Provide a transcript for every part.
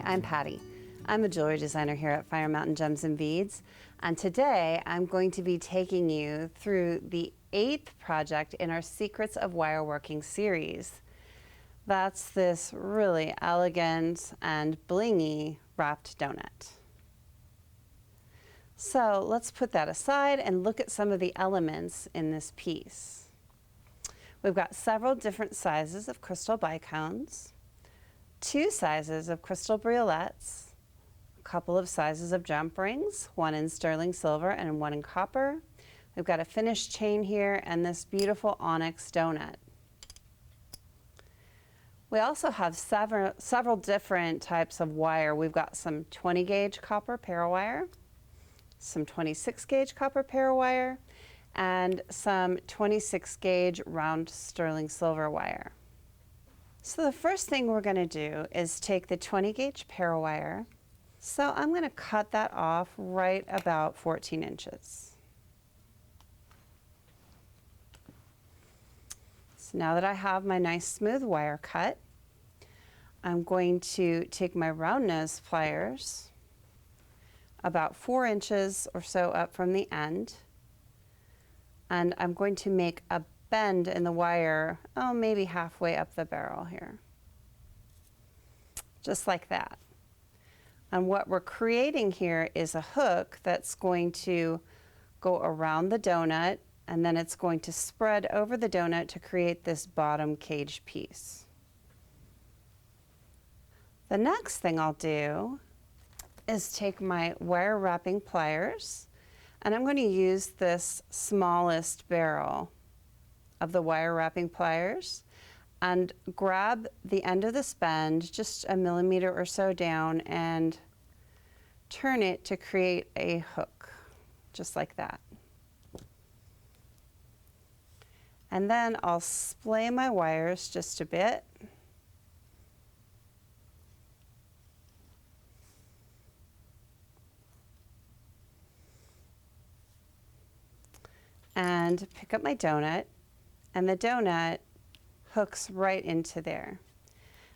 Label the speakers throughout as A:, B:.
A: I'm Patti. I'm a jewelry designer here at Fire Mountain Gems and Beads, and today I'm going to be taking you through the 8th project in our Secrets of Wireworking series. That's this really elegant and blingy wrapped donut. So let's put that aside and look at some of the elements in this piece. We've got several different sizes of crystal bicones, 2 sizes of crystal briolettes, a couple of sizes of jump rings, 1 in sterling silver and 1 in copper. We've got a finished chain here and this beautiful onyx donut. We also have several different types of wire. We've got some 20 gauge copper parawire, some 26 gauge copper parawire, and some 26 gauge round sterling silver wire. So the first thing we're going to do is take the 20 gauge parawire. So I'm going to cut that off right about 14 inches. So now that I have my nice smooth wire cut, I'm going to take my round nose pliers about 4 inches or so up from the end, and I'm going to make a bend in the wire, maybe halfway up the barrel here. Just like that. And what we're creating here is a hook that's going to go around the donut, and then it's going to spread over the donut to create this bottom cage piece. The next thing I'll do is take my wire wrapping pliers, and I'm going to use this smallest barrel of the wire wrapping pliers and grab the end of this bend just a millimeter or so down and turn it to create a hook, just like that. And then I'll splay my wires just a bit. And pick up my donut, and the donut hooks right into there.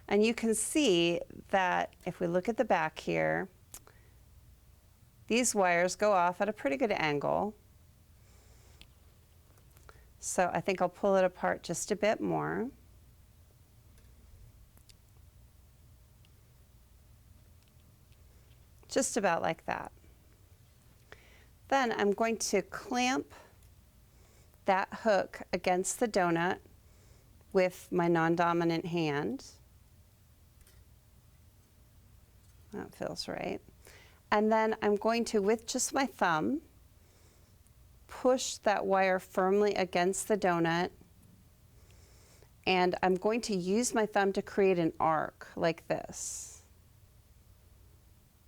A: And you can see that if we look at the back here, these wires go off at a pretty good angle. So I think I'll pull it apart just a bit more. Just about like that. Then I'm going to clamp that hook against the donut with my non-dominant hand. That feels right. And then I'm going to, with just my thumb, push that wire firmly against the donut, and I'm going to use my thumb to create an arc like this.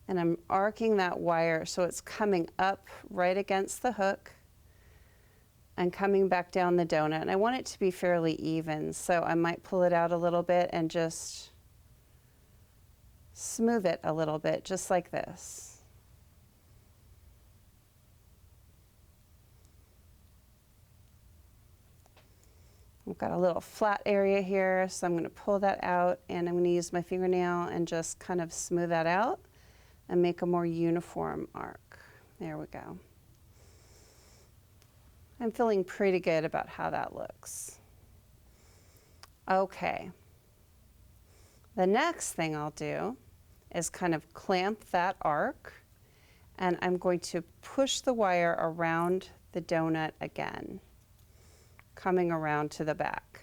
A: And I'm arcing that wire so it's coming up right against the hook and coming back down the donut. And I want it to be fairly even, so I might pull it out a little bit and just smooth it a little bit, just like this. I've got a little flat area here, so I'm going to pull that out, and I'm going to use my fingernail and just kind of smooth that out and make a more uniform arc. There we go. I'm feeling pretty good about how that looks. Okay. The next thing I'll do is kind of clamp that arc, and I'm going to push the wire around the donut again, coming around to the back.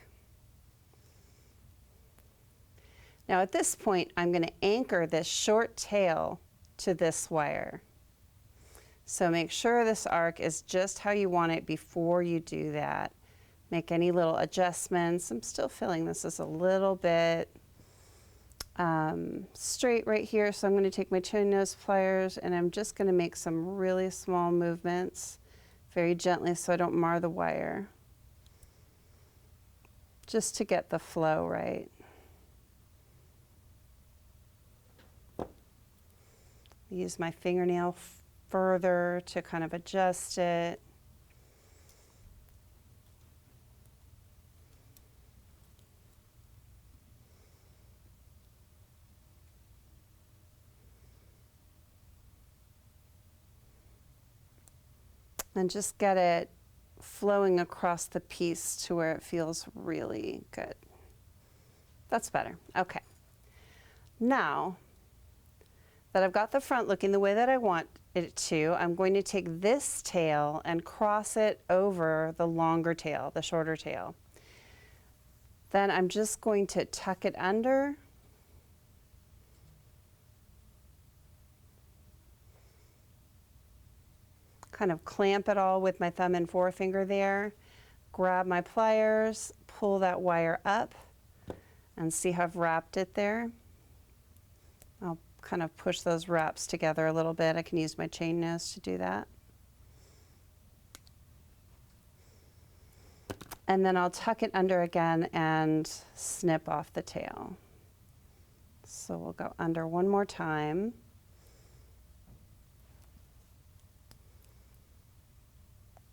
A: Now at this point, I'm going to anchor this short tail to this wire. So make sure this arc is just how you want it before you do that. Make any little adjustments. I'm still feeling this is a little bit straight right here, so I'm going to take my chain nose pliers and I'm just going to make some really small movements very gently so I don't mar the wire, just to get the flow right. Use my fingernail further to kind of adjust it. And just get it flowing across the piece to where it feels really good. That's better. Okay. Now that I've got the front looking the way that I want it to, I'm going to take this tail and cross it over the longer tail, the shorter tail. Then I'm just going to tuck it under. Kind of clamp it all with my thumb and forefinger there. Grab my pliers, pull that wire up, and see how I've wrapped it there. I'll kind of push those wraps together a little bit. I can use my chain nose to do that. And then I'll tuck it under again and snip off the tail. So we'll go under one more time.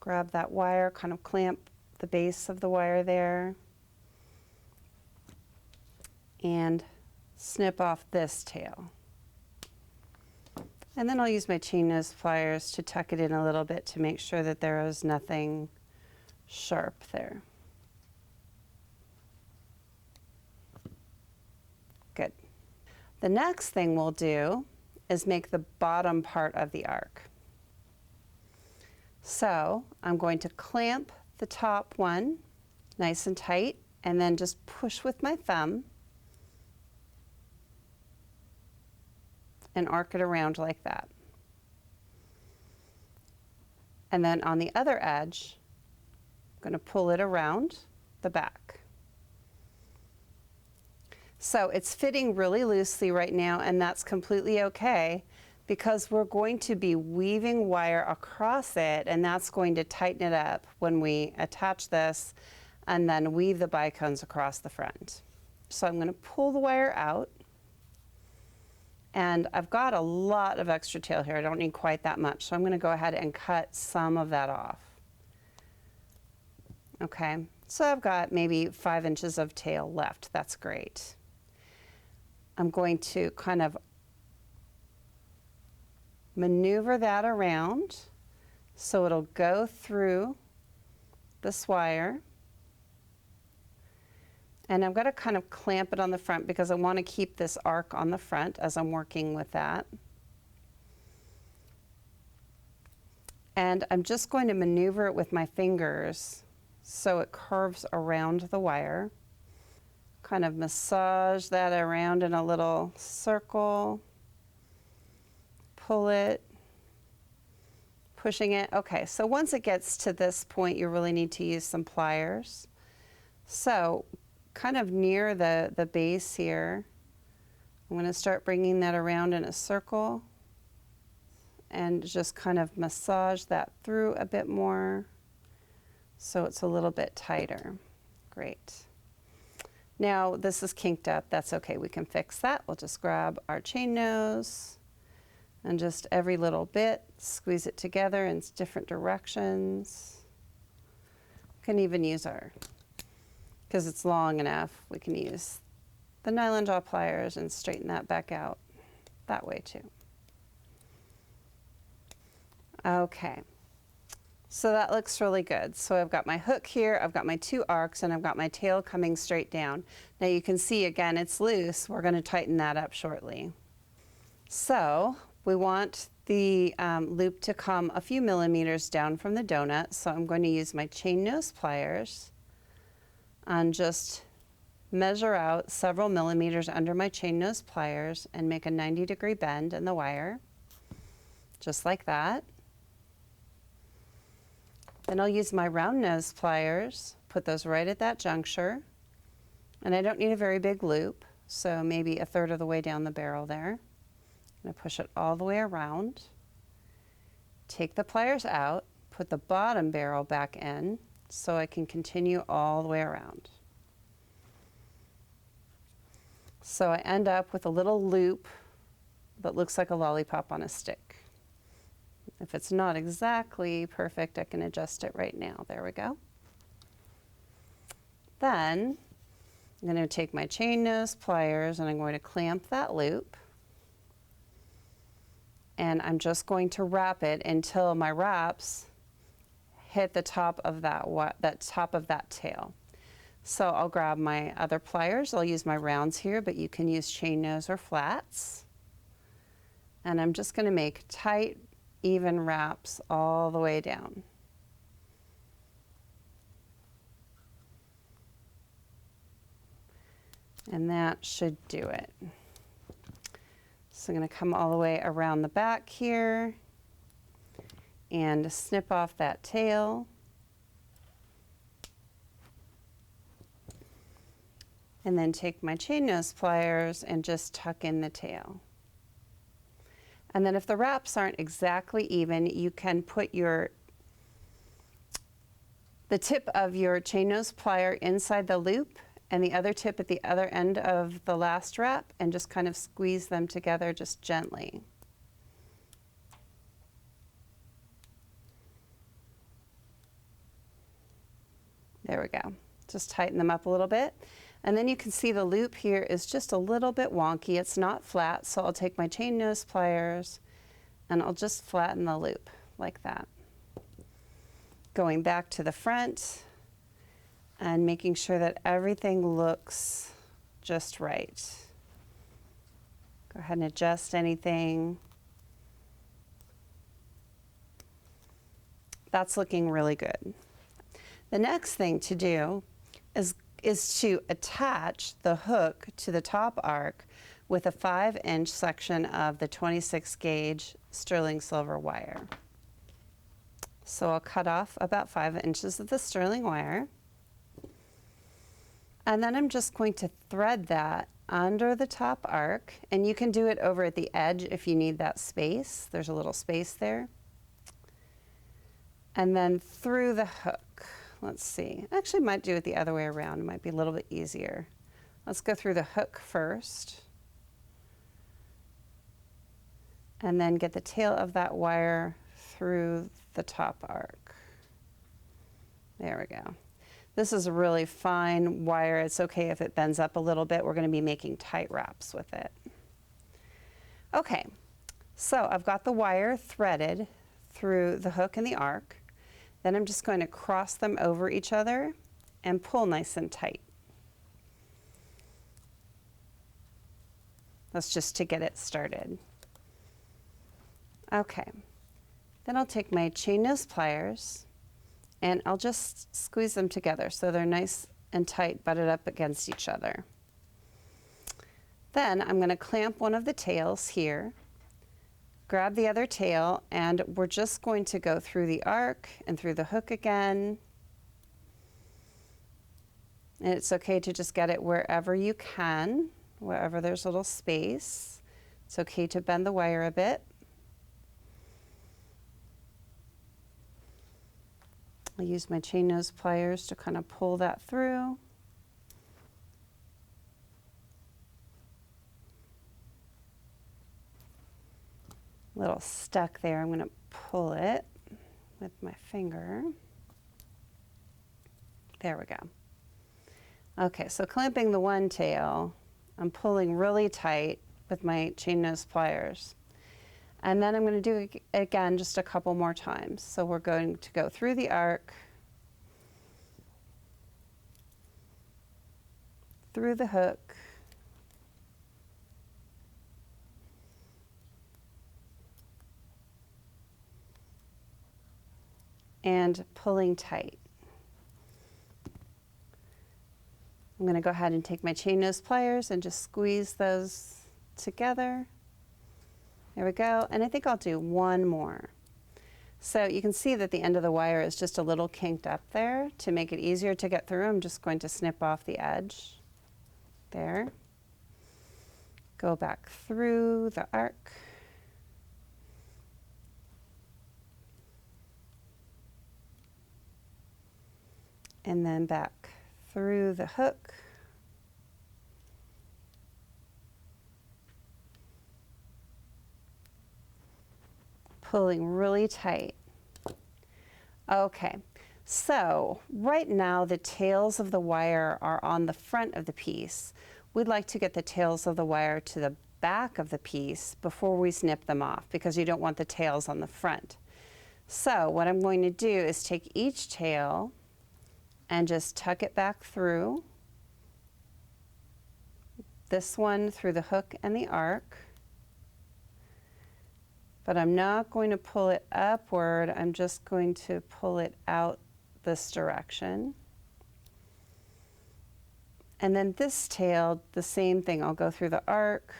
A: Grab that wire, kind of clamp the base of the wire there, and snip off this tail. And then I'll use my chain nose pliers to tuck it in a little bit to make sure that there is nothing sharp there. Good. The next thing we'll do is make the bottom part of the arc. So I'm going to clamp the top one nice and tight and then just push with my thumb and arc it around like that. And then on the other edge, I'm going to pull it around the back. So it's fitting really loosely right now, and that's completely okay because we're going to be weaving wire across it, and that's going to tighten it up when we attach this and then weave the bicones across the front. So I'm going to pull the wire out, and I've got a lot of extra tail here. I don't need quite that much, so I'm going to go ahead and cut some of that off. Okay, so I've got maybe 5 inches of tail left. That's great. I'm going to kind of maneuver that around so it'll go through this wire. And I'm going to kind of clamp it on the front because I want to keep this arc on the front as I'm working with that. And I'm just going to maneuver it with my fingers so it curves around the wire. Kind of massage that around in a little circle. Pull it, pushing it. Okay, so once it gets to this point, you really need to use some pliers. So kind of near the base here, I'm going to start bringing that around in a circle and just kind of massage that through a bit more so it's a little bit tighter. Great. Now this is kinked up. That's okay. We can fix that. We'll just grab our chain nose and just every little bit, squeeze it together in different directions. We can even use because it's long enough, we can use the nylon jaw pliers and straighten that back out that way too. Okay, so that looks really good. So I've got my hook here, I've got my 2 arcs, and I've got my tail coming straight down. Now you can see again, it's loose. We're going to tighten that up shortly. So we want the loop to come a few millimeters down from the donut, so I'm going to use my chain nose pliers and just measure out several millimeters under my chain nose pliers and make a 90-degree bend in the wire, just like that. Then I'll use my round nose pliers, put those right at that juncture, and I don't need a very big loop, so maybe 1/3 of the way down the barrel there. I'm going to push it all the way around, take the pliers out, put the bottom barrel back in so I can continue all the way around. So I end up with a little loop that looks like a lollipop on a stick. If it's not exactly perfect, I can adjust it right now. There we go. Then I'm going to take my chain nose pliers and I'm going to clamp that loop. And I'm just going to wrap it until my wraps hit the top of that tail. So I'll grab my other pliers. I'll use my rounds here, but you can use chain nose or flats. And I'm just going to make tight, even wraps all the way down. And that should do it. So I'm going to come all the way around the back here and snip off that tail. And then take my chain nose pliers and just tuck in the tail. And then if the wraps aren't exactly even, you can put the tip of your chain nose plier inside the loop and the other tip at the other end of the last wrap and just kind of squeeze them together just gently. There we go. Just tighten them up a little bit. And then you can see the loop here is just a little bit wonky. It's not flat, so I'll take my chain nose pliers and I'll just flatten the loop like that. Going back to the front and making sure that everything looks just right. Go ahead and adjust anything. That's looking really good. The next thing to do is to attach the hook to the top arc with a 5-inch section of the 26 gauge sterling silver wire. So I'll cut off about 5 inches of the sterling wire. And then I'm just going to thread that under the top arc, and you can do it over at the edge if you need that space. There's a little space there. And then through the hook. Let's see. Actually, might do it the other way around. It might be a little bit easier. Let's go through the hook first. And then get the tail of that wire through the top arc. There we go. This is a really fine wire. It's okay if it bends up a little bit. We're going to be making tight wraps with it. Okay, so I've got the wire threaded through the hook and the arc. Then I'm just going to cross them over each other and pull nice and tight. That's just to get it started. Okay, then I'll take my chain nose pliers and I'll just squeeze them together so they're nice and tight, butted up against each other. Then I'm going to clamp one of the tails here, grab the other tail, and we're just going to go through the arc and through the hook again. And it's okay to just get it wherever you can, wherever there's a little space. It's okay to bend the wire a bit. I'll use my chain nose pliers to kind of pull that through. Little stuck there. I'm going to pull it with my finger. There we go. Okay, so clamping the one tail, I'm pulling really tight with my chain nose pliers. And then I'm going to do it again just a couple more times. So we're going to go through the arc, through the hook, and pulling tight. I'm going to go ahead and take my chain nose pliers and just squeeze those together. There we go. And I think I'll do one more. So you can see that the end of the wire is just a little kinked up there. To make it easier to get through, I'm just going to snip off the edge. There. Go back through the arc. And then back through the hook. Pulling really tight. Okay, so right now the tails of the wire are on the front of the piece. We'd like to get the tails of the wire to the back of the piece before we snip them off, because you don't want the tails on the front. So what I'm going to do is take each tail and just tuck it back through. This one through the hook and the arc. But I'm not going to pull it upward, I'm just going to pull it out this direction. And then this tail, the same thing, I'll go through the arc.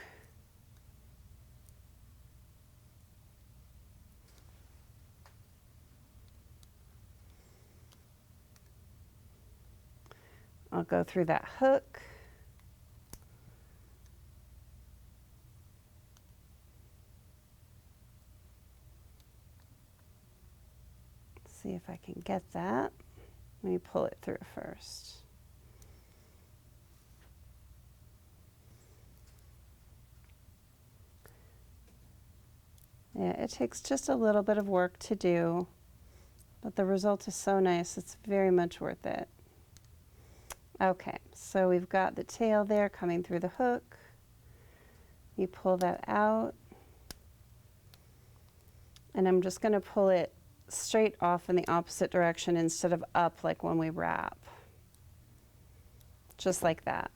A: I'll go through that hook. See if I can get that. Let me pull it through first. Yeah, it takes just a little bit of work to do, but the result is so nice, it's very much worth it. Okay, so we've got the tail there coming through the hook. You pull that out, and I'm just going to pull it straight off in the opposite direction instead of up like when we wrap. Just like that.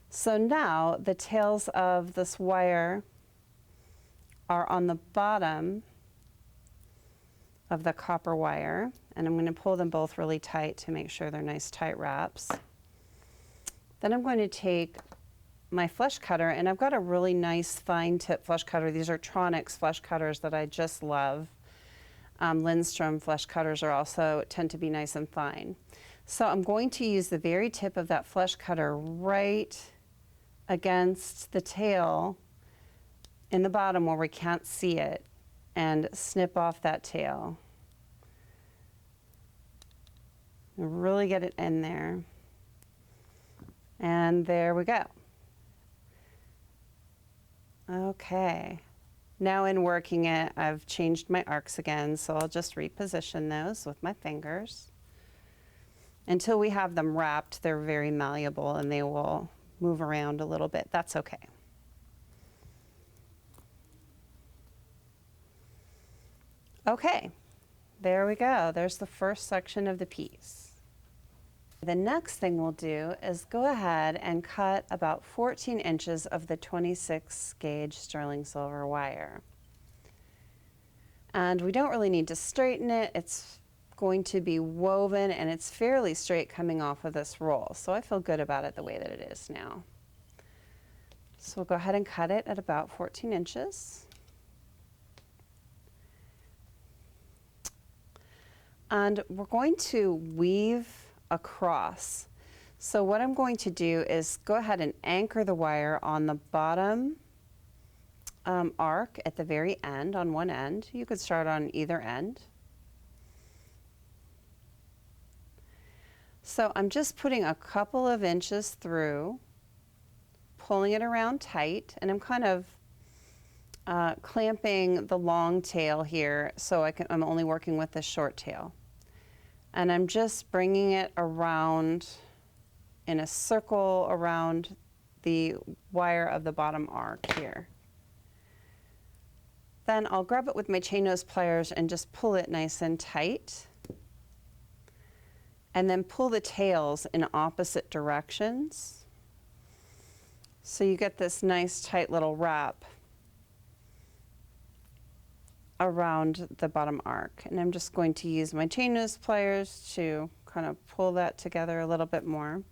A: So now the tails of this wire are on the bottom of the copper wire, and I'm going to pull them both really tight to make sure they're nice tight wraps. Then I'm going to take my flush cutter, and I've got a really nice fine tip flush cutter. These are Tronics flush cutters that I just love. Lindstrom flush cutters are also tend to be nice and fine. So I'm going to use the very tip of that flush cutter right against the tail in the bottom where we can't see it, and snip off that tail. Really get it in there. And there we go. Okay. Now in working it, I've changed my arcs again, so I'll just reposition those with my fingers. Until we have them wrapped, they're very malleable and they will move around a little bit. That's okay. Okay, there we go. There's the first section of the piece. The next thing we'll do is go ahead and cut about 14 inches of the 26 gauge sterling silver wire. And we don't really need to straighten it. It's going to be woven and it's fairly straight coming off of this roll. So I feel good about it the way that it is now. So we'll go ahead and cut it at about 14 inches. And we're going to weave across. So what I'm going to do is go ahead and anchor the wire on the bottom arc at the very end, on one end. You could start on either end. So I'm just putting a couple of inches through, pulling it around tight, and I'm kind of clamping the long tail here so I'm only working with the short tail. And I'm just bringing it around in a circle around the wire of the bottom arc here. Then I'll grab it with my chain nose pliers and just pull it nice and tight. And then pull the tails in opposite directions. So you get this nice tight little wrap around the bottom arc. And I'm just going to use my chain nose pliers to kind of pull that together a little bit more.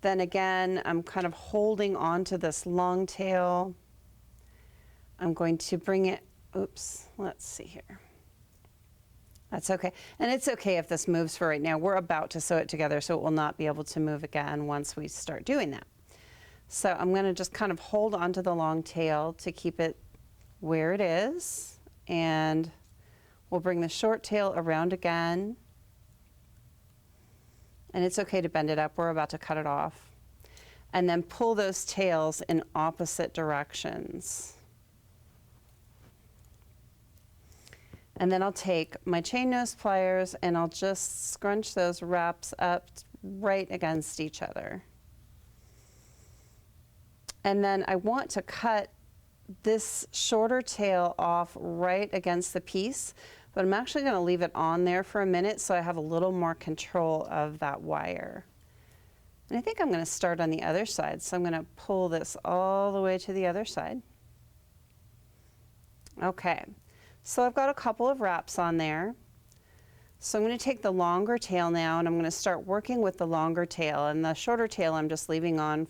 A: Then again, I'm kind of holding on to this long tail. I'm going to bring it, oops, let's see here. That's okay. And it's okay if this moves for right now. We're about to sew it together, so it will not be able to move again once we start doing that. So I'm going to just kind of hold onto the long tail to keep it where it is, and we'll bring the short tail around again. And it's okay to bend it up. We're about to cut it off. And then pull those tails in opposite directions. And then I'll take my chain nose pliers and I'll just scrunch those wraps up right against each other. And then I want to cut this shorter tail off right against the piece, but I'm actually going to leave it on there for a minute so I have a little more control of that wire. And I think I'm going to start on the other side, so I'm going to pull this all the way to the other side. Okay, so I've got a couple of wraps on there. So I'm going to take the longer tail now, and I'm going to start working with the longer tail, and the shorter tail I'm just leaving on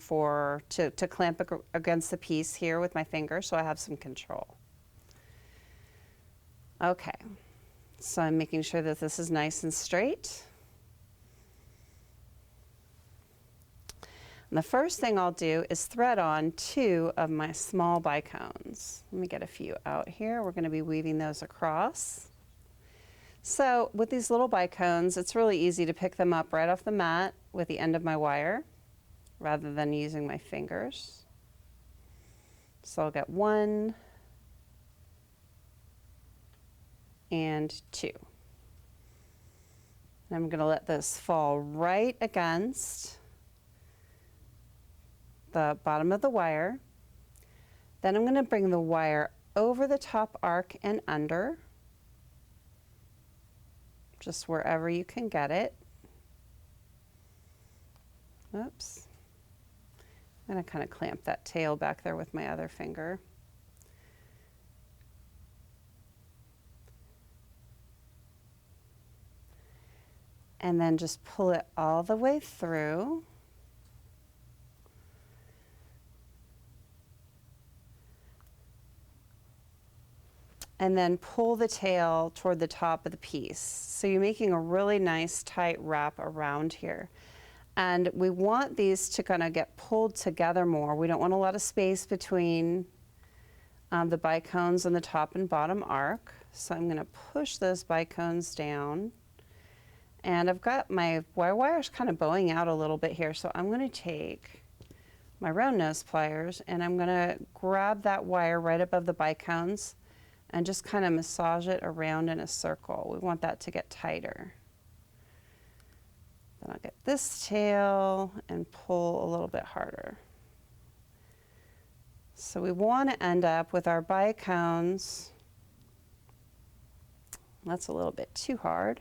A: to clamp against the piece here with my finger so I have some control. Okay, so I'm making sure that this is nice and straight. And the first thing I'll do is thread on 2 of my small bicones. Let me get a few out here. We're going to be weaving those across. So with these little bicones, it's really easy to pick them up right off the mat with the end of my wire rather than using my fingers. So I'll get 1 and 2. And I'm going to let this fall right against the bottom of the wire. Then I'm going to bring the wire over the top arc and under, just wherever you can get it. Oops. I'm going to kind of clamp that tail back there with my other finger. And then just pull it all the way through. And then pull the tail toward the top of the piece. So you're making a really nice tight wrap around here. And we want these to kind of get pulled together more. We don't want a lot of space between the bicones and the top and bottom arc. So I'm going to push those bicones down. And I've got my wire's kind of bowing out a little bit here. So I'm going to take my round nose pliers and I'm going to grab that wire right above the bicones and just kind of massage it around in a circle. We want that to get tighter. Then I'll get this tail and pull a little bit harder. So we want to end up with our bicones. That's a little bit too hard.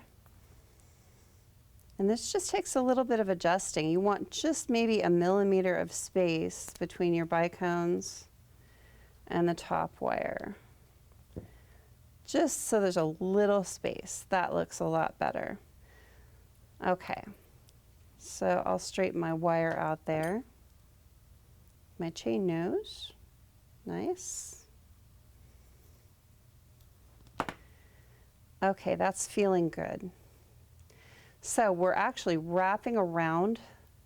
A: And this just takes a little bit of adjusting. You want just maybe 1 millimeter of space between your bicones and the top wire. Just so there's a little space. That looks a lot better. Okay, so I'll straighten my wire out there. My chain nose, nice. Okay, that's feeling good. So we're actually wrapping around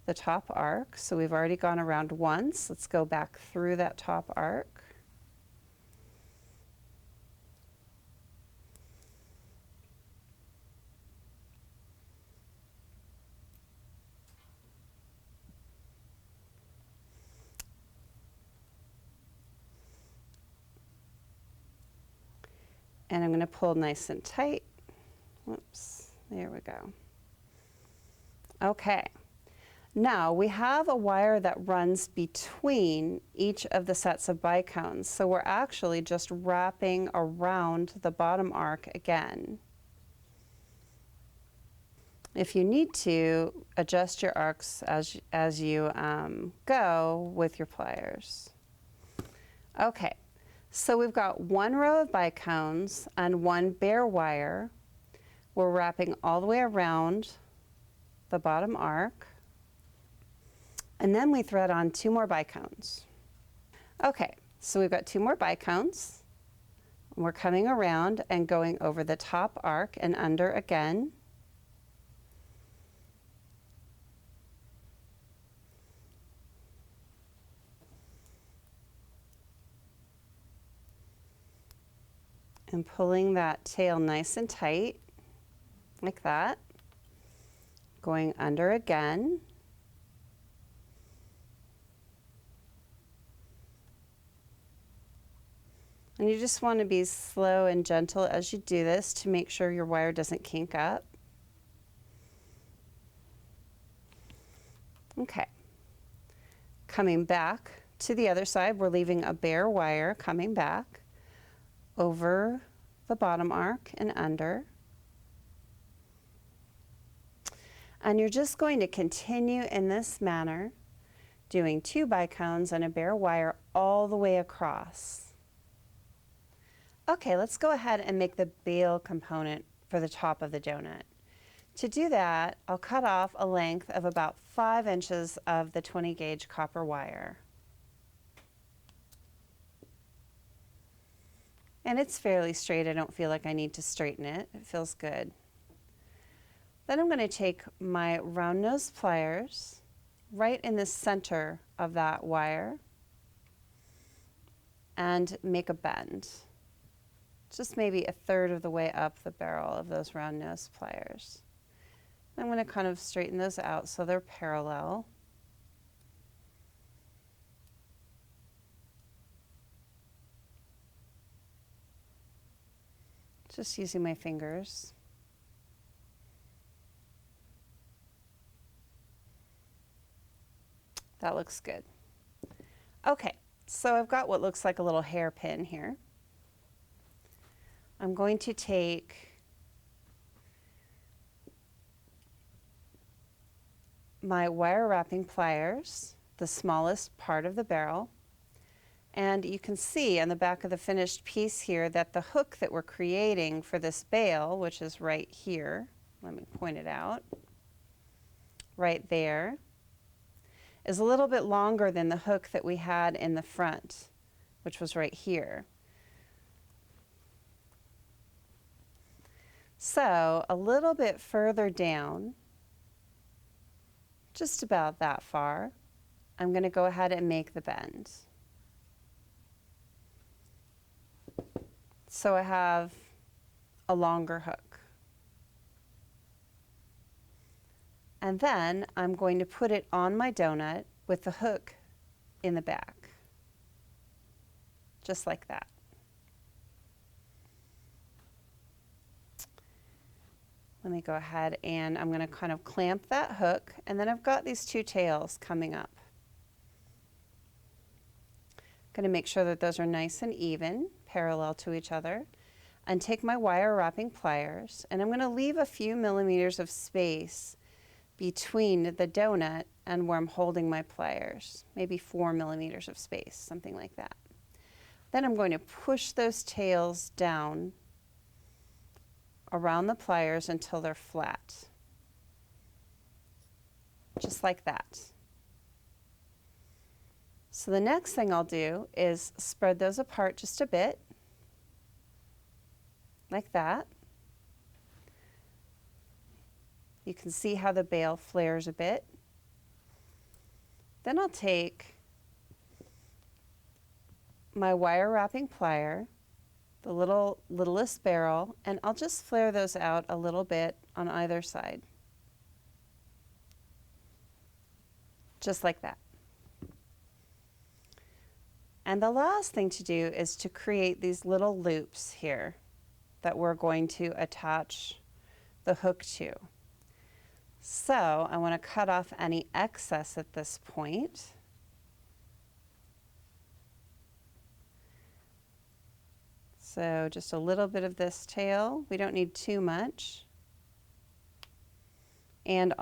A: the top arc. So we've already gone around once. Let's go back through that top arc. And I'm going to pull nice and tight. Whoops, there we go. Okay, now we have a wire that runs between each of the sets of bicones. So we're actually just wrapping around the bottom arc again. If you need to, adjust your arcs as you go with your pliers. Okay. So we've got 1 row of bicones and 1 bare wire. We're wrapping all the way around the bottom arc. And then we thread on 2 more bicones. Okay, so we've got 2 more bicones. We're coming around and going over the top arc and under again. And pulling that tail nice and tight, like that. Going under again. And you just want to be slow and gentle as you do this to make sure your wire doesn't kink up. Okay. Coming back to the other side, we're leaving a bare wire coming back over the bottom arc and under. And you're just going to continue in this manner, doing 2 bicones and a bare wire all the way across. Okay, let's go ahead and make the bail component for the top of the donut. To do that, I'll cut off a length of about 5 inches of the 20 gauge copper wire. And it's fairly straight. I don't feel like I need to straighten it. It feels good. Then I'm going to take my round nose pliers right in the center of that wire and make a bend. Just maybe 1/3 of the way up the barrel of those round nose pliers. I'm going to kind of straighten those out so they're parallel. Just using my fingers. That looks good. Okay, so I've got what looks like a little hairpin here. I'm going to take my wire wrapping pliers, the smallest part of the barrel, and you can see on the back of the finished piece here that the hook that we're creating for this bail, which is right here, let me point it out, right there, is a little bit longer than the hook that we had in the front, which was right here. So a little bit further down, just about that far, I'm going to go ahead and make the bend. So I have a longer hook. And then I'm going to put it on my donut with the hook in the back, just like that. Let me go ahead and I'm going to kind of clamp that hook, and then I've got these 2 tails coming up. I'm going to make sure that those are nice and even, parallel to each other, and take my wire wrapping pliers, and I'm going to leave a few millimeters of space between the donut and where I'm holding my pliers, maybe 4 millimeters of space, something like that. Then I'm going to push those tails down around the pliers until they're flat, just like that. So the next thing I'll do is spread those apart just a bit, like that. You can see how the bail flares a bit. Then I'll take my wire wrapping plier, the littlest barrel, and I'll just flare those out a little bit on either side. Just like that. And the last thing to do is to create these little loops here that we're going to attach the hook to. So I want to cut off any excess at this point. So just a little bit of this tail. We don't need too much. And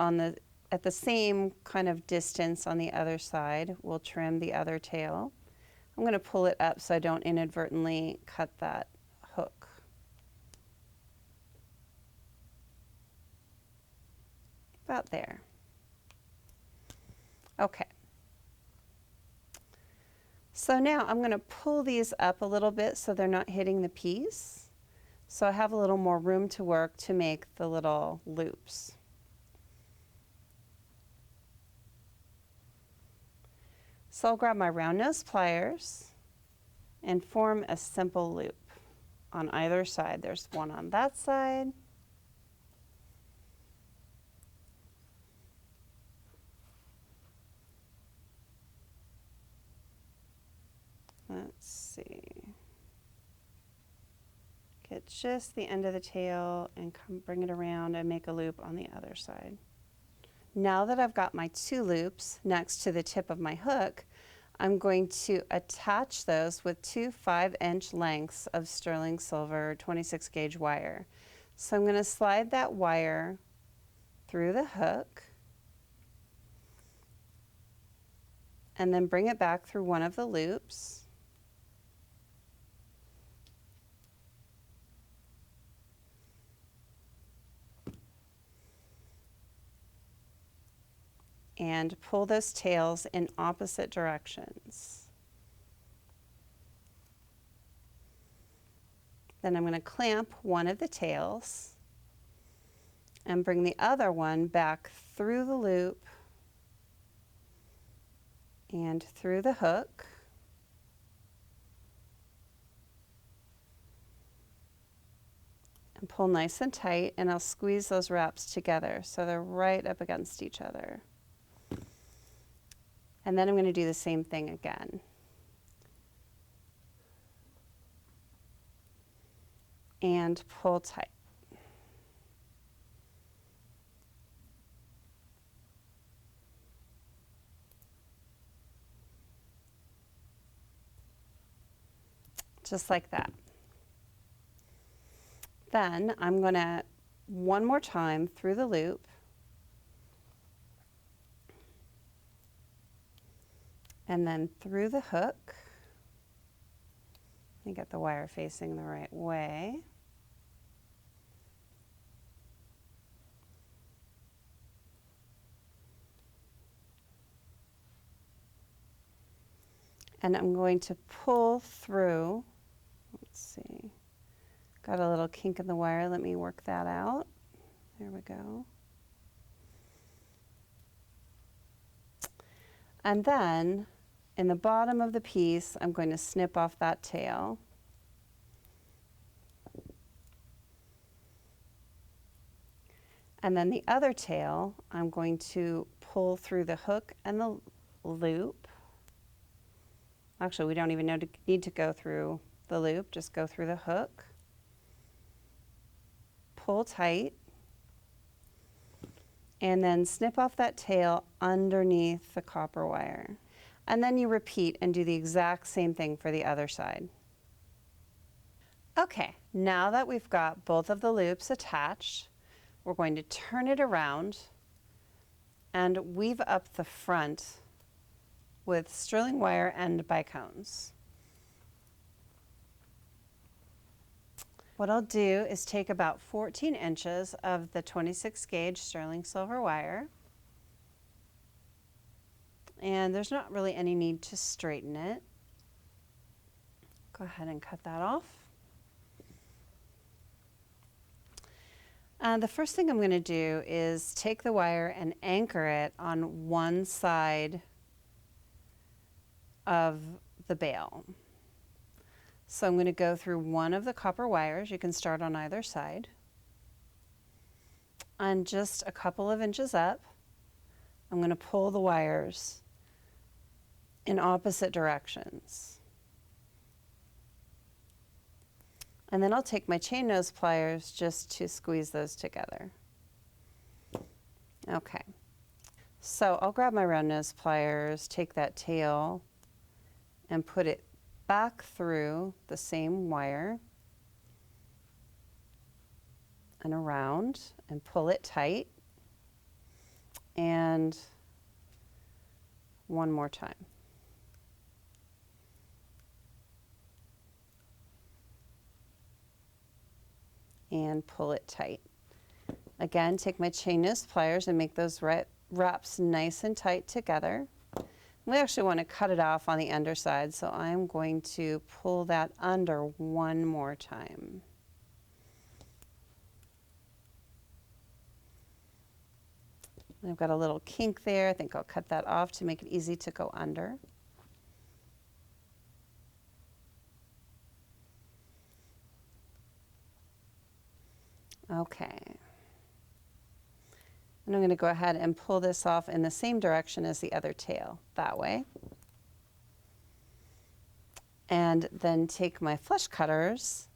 A: at the same kind of distance on the other side, we'll trim the other tail. I'm going to pull it up so I don't inadvertently cut that hook. About there. Okay. So now I'm going to pull these up a little bit so they're not hitting the piece. So I have a little more room to work to make the little loops. So I'll grab my round nose pliers and form a simple loop on either side. There's one on that side. Let's see. Get just the end of the tail and bring it around and make a loop on the other side. Now that I've got my 2 loops next to the tip of my hook, I'm going to attach those with two 5-inch lengths of sterling silver 26 gauge wire. So I'm going to slide that wire through the hook and then bring it back through one of the loops. And pull those tails in opposite directions. Then I'm going to clamp one of the tails and bring the other one back through the loop and through the hook. And pull nice and tight, and I'll squeeze those wraps together so they're right up against each other. And then I'm going to do the same thing again. And pull tight. Just like that. Then I'm going to, one more time through the loop, and then through the hook. Let me get the wire facing the right way. And I'm going to pull through. Let's see. Got a little kink in the wire. Let me work that out. There we go. And then in the bottom of the piece, I'm going to snip off that tail. And then the other tail, I'm going to pull through the hook and the loop. Actually, we don't even need to go through the loop, just go through the hook. Pull tight. And then snip off that tail underneath the copper wire. And then you repeat and do the exact same thing for the other side. Okay, now that we've got both of the loops attached, we're going to turn it around and weave up the front with sterling wire and bicones. What I'll do is take about 14 inches of the 26 gauge sterling silver wire, and there's not really any need to straighten it. Go ahead and cut that off. The first thing I'm going to do is take the wire and anchor it on one side of the bail. So I'm going to go through one of the copper wires. You can start on either side. And just a couple of inches up, I'm going to pull the wires in opposite directions. And then I'll take my chain nose pliers just to squeeze those together. Okay, so I'll grab my round nose pliers, take that tail, and put it back through the same wire and around and pull it tight. And one more time. And pull it tight. Again, take my chain nose pliers and make those wraps nice and tight together. We actually want to cut it off on the underside, so I'm going to pull that under one more time. I've got a little kink there. I think I'll cut that off to make it easy to go under. Okay. And I'm going to go ahead and pull this off in the same direction as the other tail, that way. And then take my flush cutters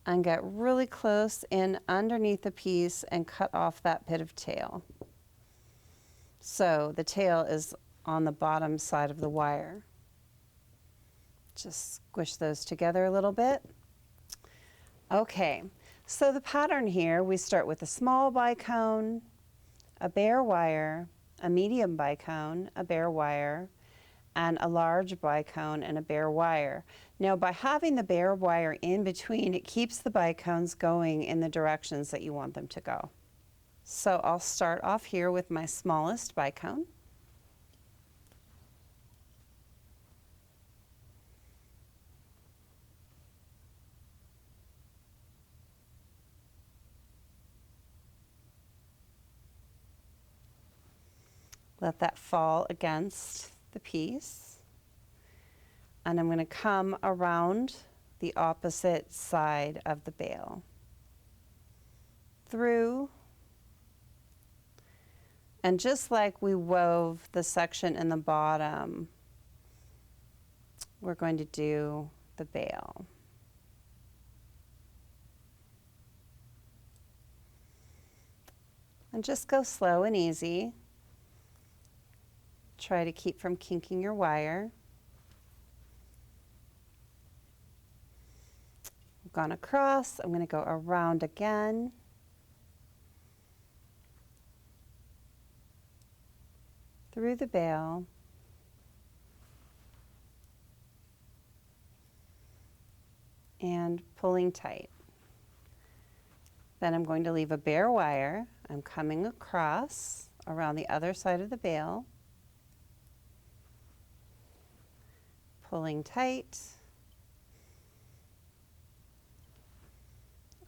A: and get really close in underneath the piece and cut off that bit of tail. So the tail is on the bottom side of the wire. Just squish those together a little bit. Okay, so the pattern here, we start with a small bicone, a bare wire, a medium bicone, a bare wire, and a large bicone and a bare wire. Now, by having the bare wire in between, it keeps the bicones going in the directions that you want them to go. So I'll start off here with my smallest bicone. Let that fall against the piece. And I'm going to come around the opposite side of the bale. Through. And just like we wove the section in the bottom, we're going to do the bale. And just go slow and easy. Try to keep from kinking your wire. I've gone across, I'm going to go around again. Through the bale. And pulling tight. Then I'm going to leave a bare wire. I'm coming across around the other side of the bale. Pulling tight,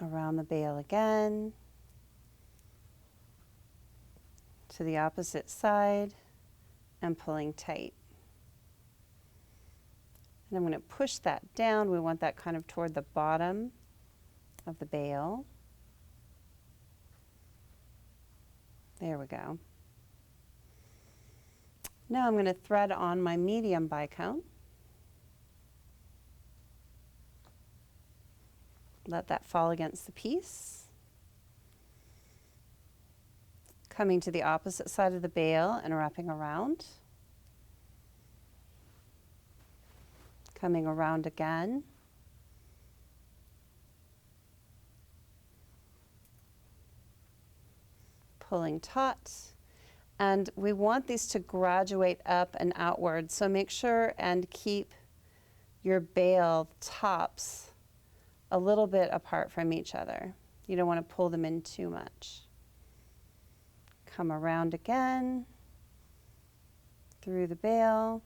A: around the bale again, to the opposite side, and pulling tight. And I'm going to push that down. We want that kind of toward the bottom of the bale. There we go. Now I'm going to thread on my medium bicone. Let that fall against the piece. Coming to the opposite side of the bale and wrapping around. Coming around again. Pulling taut. And we want these to graduate up and outward, so make sure and keep your bale tops a little bit apart from each other. You don't want to pull them in too much. Come around again, through the bale,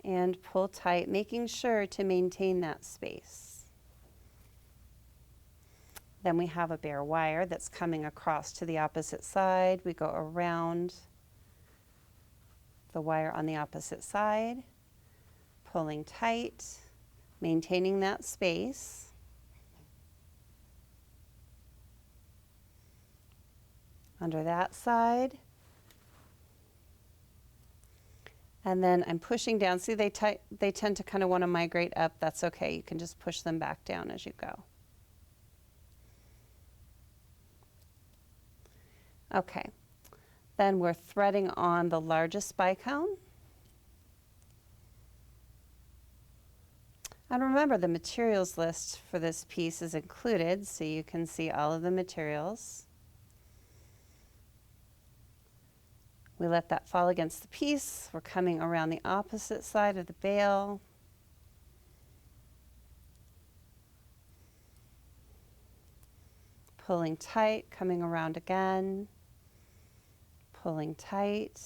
A: and pull tight, making sure to maintain that space. Then we have a bare wire that's coming across to the opposite side. We go around the wire on the opposite side. Pulling tight, maintaining that space. Under that side. And then I'm pushing down. See, they tend to kind of want to migrate up. That's okay. You can just push them back down as you go. Okay. Then we're threading on the largest bicone. And remember, the materials list for this piece is included, so you can see all of the materials. We let that fall against the piece. We're coming around the opposite side of the bale. Pulling tight, coming around again. Pulling tight.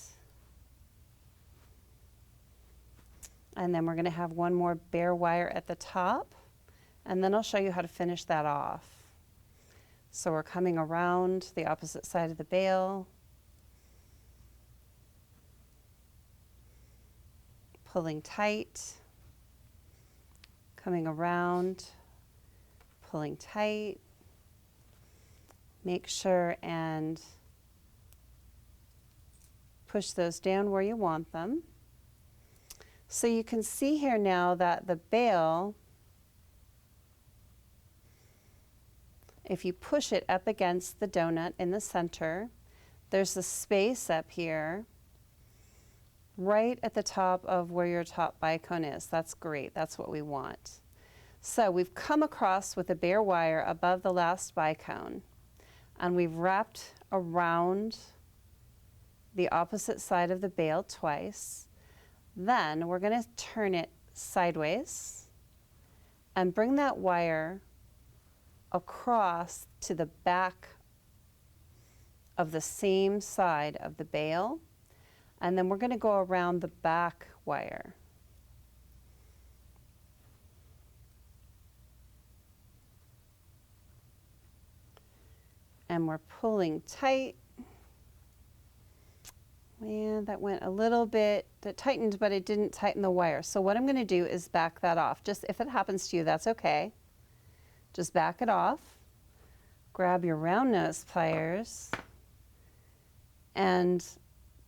A: And then we're going to have one more bare wire at the top, and then I'll show you how to finish that off. So we're coming around the opposite side of the bale, pulling tight, coming around, pulling tight. Make sure and push those down where you want them. So you can see here now that the bale, if you push it up against the donut in the center, there's a space up here right at the top of where your top bicone is. That's great. That's what we want. So we've come across with a bare wire above the last bicone, and we've wrapped around the opposite side of the bail twice. Then we're going to turn it sideways and bring that wire across to the back of the same side of the bail, and then we're going to go around the back wire. And we're pulling tight. And that went a little bit, it tightened, but it didn't tighten the wire. So what I'm going to do is back that off. Just if it happens to you, that's okay. Just back it off. Grab your round nose pliers and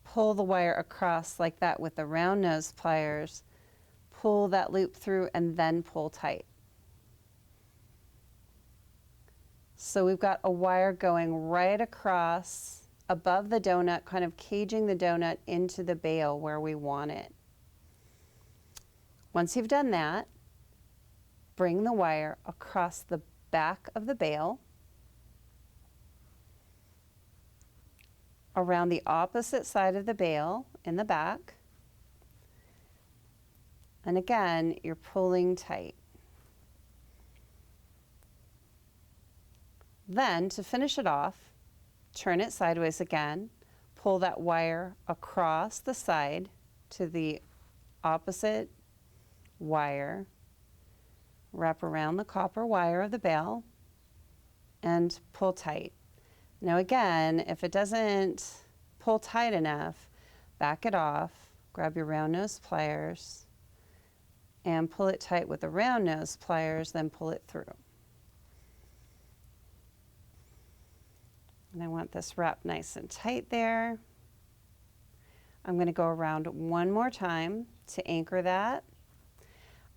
A: pull the wire across like that with the round nose pliers. Pull that loop through and then pull tight. So we've got a wire going right across above the donut, kind of caging the donut into the bail where we want it. Once you've done that, bring the wire across the back of the bail, around the opposite side of the bail in the back, and again, you're pulling tight. Then, to finish it off, turn it sideways again, pull that wire across the side to the opposite wire, wrap around the copper wire of the bail, and pull tight. Now again, if it doesn't pull tight enough, back it off, grab your round nose pliers, and pull it tight with the round nose pliers, then pull it through. And I want this wrapped nice and tight there. I'm going to go around one more time to anchor that.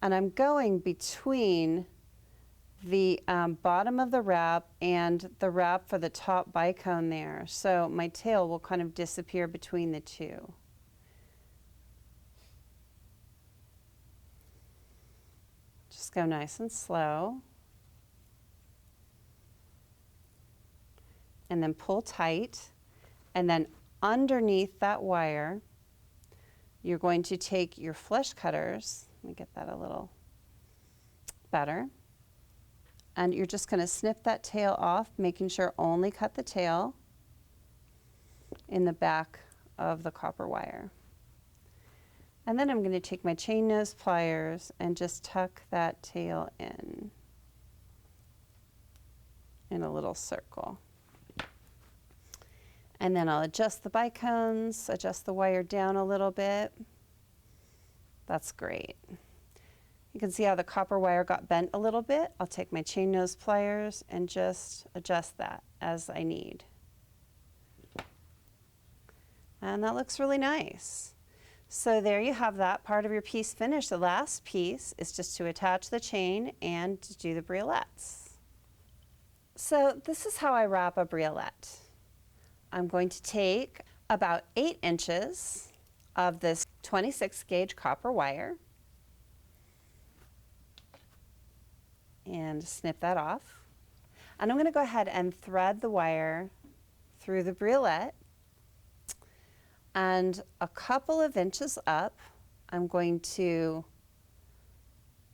A: And I'm going between the bottom of the wrap and the wrap for the top bicone there. So my tail will kind of disappear between the two. Just go nice and slow. And then pull tight, and then underneath that wire, you're going to take your flesh cutters, let me get that a little better, and you're just going to snip that tail off, making sure only cut the tail in the back of the copper wire. And then I'm going to take my chain nose pliers and just tuck that tail in a little circle. And then I'll adjust the bicones, adjust the wire down a little bit. That's great. You can see how the copper wire got bent a little bit. I'll take my chain nose pliers and just adjust that as I need. And that looks really nice. So there you have that part of your piece finished. The last piece is just to attach the chain and to do the briolettes. So this is how I wrap a briolette. I'm going to take about 8 inches of this 26 gauge copper wire and snip that off. And I'm going to go ahead and thread the wire through the briolette, and a couple of inches up, I'm going to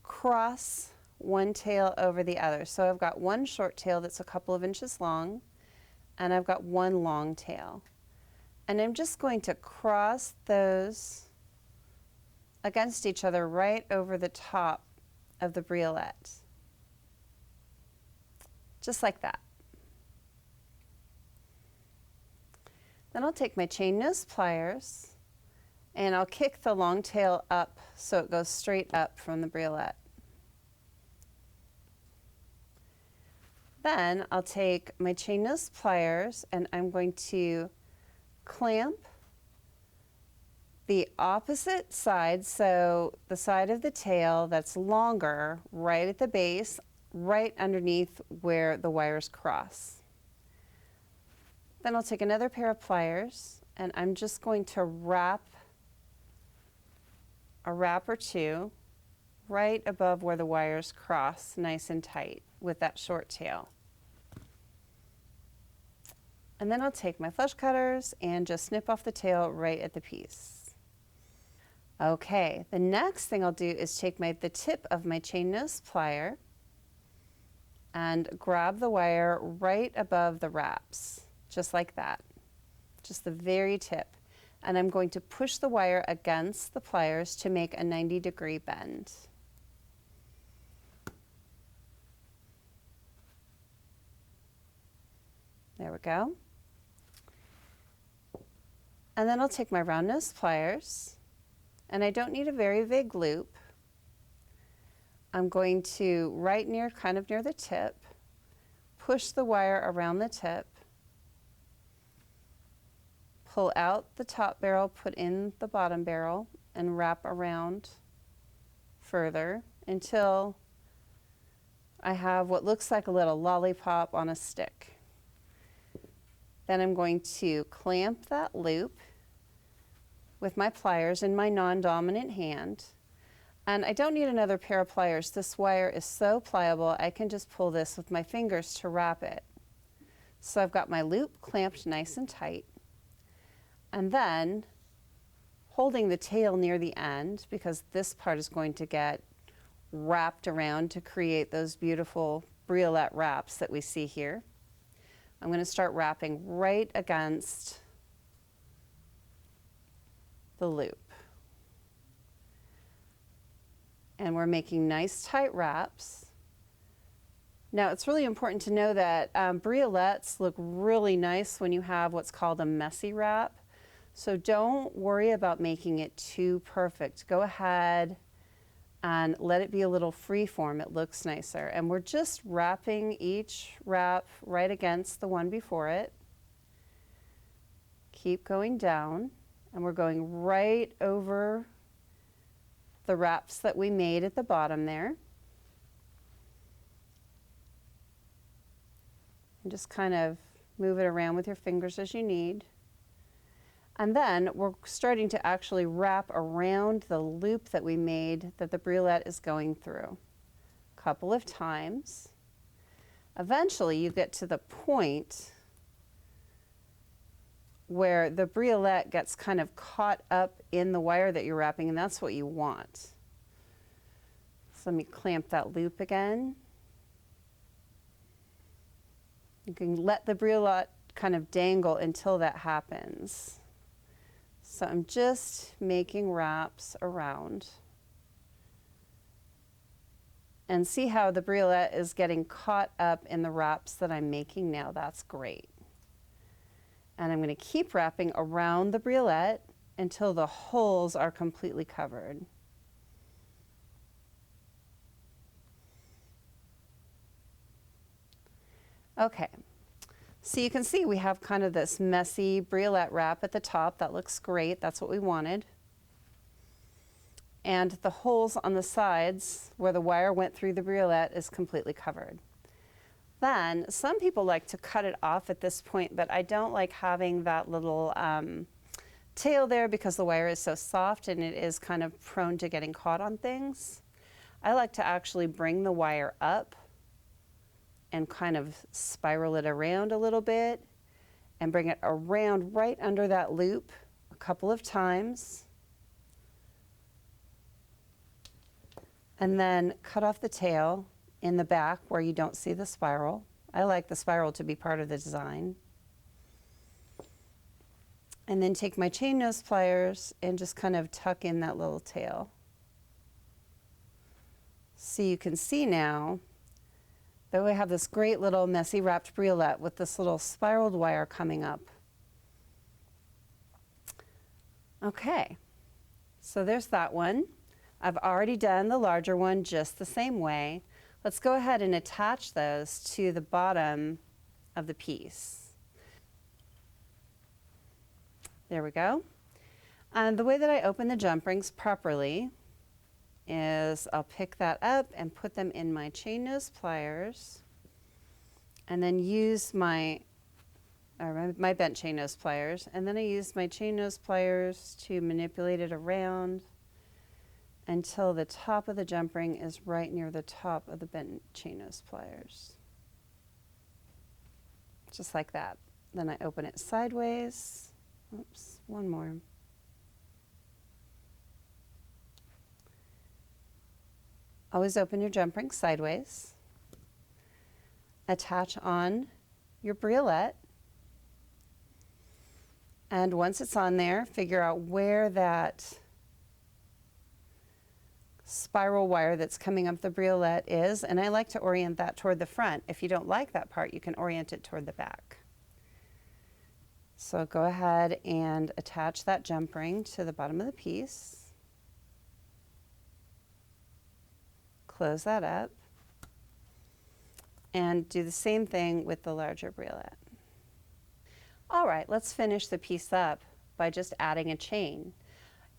A: cross one tail over the other. So I've got one short tail that's a couple of inches long, and I've got one long tail. And I'm just going to cross those against each other right over the top of the briolette. Just like that. Then I'll take my chain nose pliers and I'll kick the long tail up so it goes straight up from the briolette. Then I'll take my chain nose pliers and I'm going to clamp the opposite side, so the side of the tail that's longer, right at the base, right underneath where the wires cross. Then I'll take another pair of pliers and I'm just going to wrap a wrap or two right above where the wires cross, nice and tight with that short tail. And then I'll take my flush cutters and just snip off the tail right at the piece. Okay, the next thing I'll do is take the tip of my chain nose plier and grab the wire right above the wraps, just like that, just the very tip. And I'm going to push the wire against the pliers to make a 90-degree bend. There we go. And then I'll take my round nose pliers, and I don't need a very big loop. I'm going to, kind of near the tip, push the wire around the tip, pull out the top barrel, put in the bottom barrel, and wrap around further until I have what looks like a little lollipop on a stick. Then I'm going to clamp that loop with my pliers in my non-dominant hand. And I don't need another pair of pliers. This wire is so pliable, I can just pull this with my fingers to wrap it. So I've got my loop clamped nice and tight. And then holding the tail near the end, because this part is going to get wrapped around to create those beautiful briolette wraps that we see here. I'm going to start wrapping right against the loop. And we're making nice tight wraps. Now it's really important to know that briolettes look really nice when you have what's called a messy wrap. So don't worry about making it too perfect. Go ahead and let it be a little free form. It looks nicer. And we're just wrapping each wrap right against the one before it. Keep going down, and we're going right over the wraps that we made at the bottom there. And just kind of move it around with your fingers as you need. And then we're starting to actually wrap around the loop that we made that the briolette is going through a couple of times. Eventually you get to the point where the briolette gets kind of caught up in the wire that you're wrapping, and that's what you want. So let me clamp that loop again. You can let the briolette kind of dangle until that happens. So I'm just making wraps around. And see how the briolette is getting caught up in the wraps that I'm making now. That's great. And I'm going to keep wrapping around the briolette until the holes are completely covered. Okay. So you can see we have kind of this messy briolette wrap at the top. That looks great. That's what we wanted. And the holes on the sides where the wire went through the briolette is completely covered. Then some people like to cut it off at this point, but I don't like having that little tail there because the wire is so soft and it is kind of prone to getting caught on things. I like to actually bring the wire up and kind of spiral it around a little bit and bring it around right under that loop a couple of times. And then cut off the tail in the back where you don't see the spiral. I like the spiral to be part of the design. And then take my chain nose pliers and just kind of tuck in that little tail. So you can see now that we have this great little messy wrapped briolette with this little spiraled wire coming up. Okay, so there's that one. I've already done the larger one just the same way. Let's go ahead and attach those to the bottom of the piece. There we go. And the way that I open the jump rings properly is I'll pick that up and put them in my chain nose pliers and then use my bent chain nose pliers, and then I use my chain nose pliers to manipulate it around until the top of the jump ring is right near the top of the bent chain nose pliers. Just like that. Then I open it sideways. Oops, one more. Always open your jump ring sideways. Attach on your briolette. And once it's on there, figure out where that spiral wire that's coming up the briolette is, and I like to orient that toward the front. If you don't like that part, you can orient it toward the back. So go ahead and attach that jump ring to the bottom of the piece. Close that up. And do the same thing with the larger briolette. All right, let's finish the piece up by just adding a chain.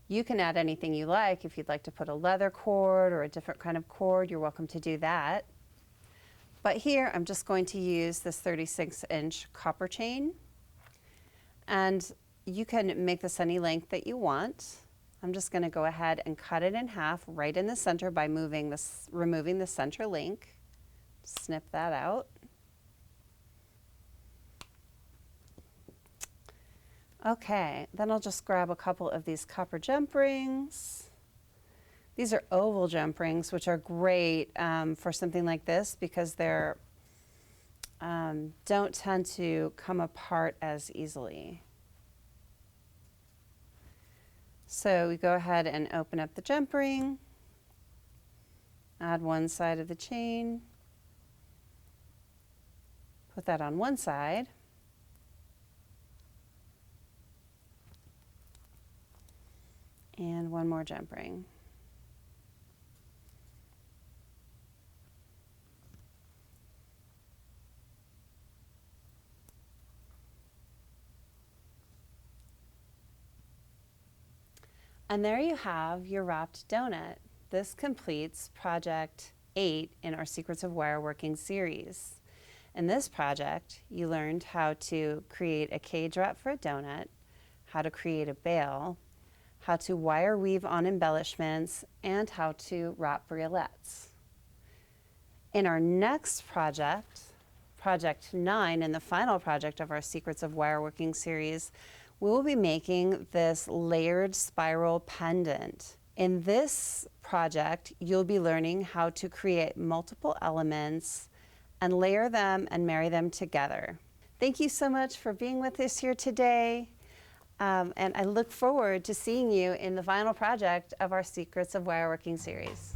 A: You can add anything you like. If you'd like to put a leather cord or a different kind of cord, you're welcome to do that. But here I'm just going to use this 36-inch copper chain. And you can make this any length that you want. I'm just going to go ahead and cut it in half right in the center by removing the center link. Snip that out. Okay, then I'll just grab a couple of these copper jump rings. These are oval jump rings, which are great for something like this because they're don't tend to come apart as easily. So we go ahead and open up the jump ring, add one side of the chain, put that on one side, and one more jump ring. And there you have your wrapped donut. This completes project 8 in our Secrets of Wireworking series. In this project, you learned how to create a cage wrap for a donut, how to create a bail, how to wire weave on embellishments, and how to wrap briolettes. In our next project, project 9, and the final project of our Secrets of Wireworking series, we will be making this layered spiral pendant. In this project, you'll be learning how to create multiple elements and layer them and marry them together. Thank you so much for being with us here today. And I look forward to seeing you in the final project of our Secrets of Wireworking series.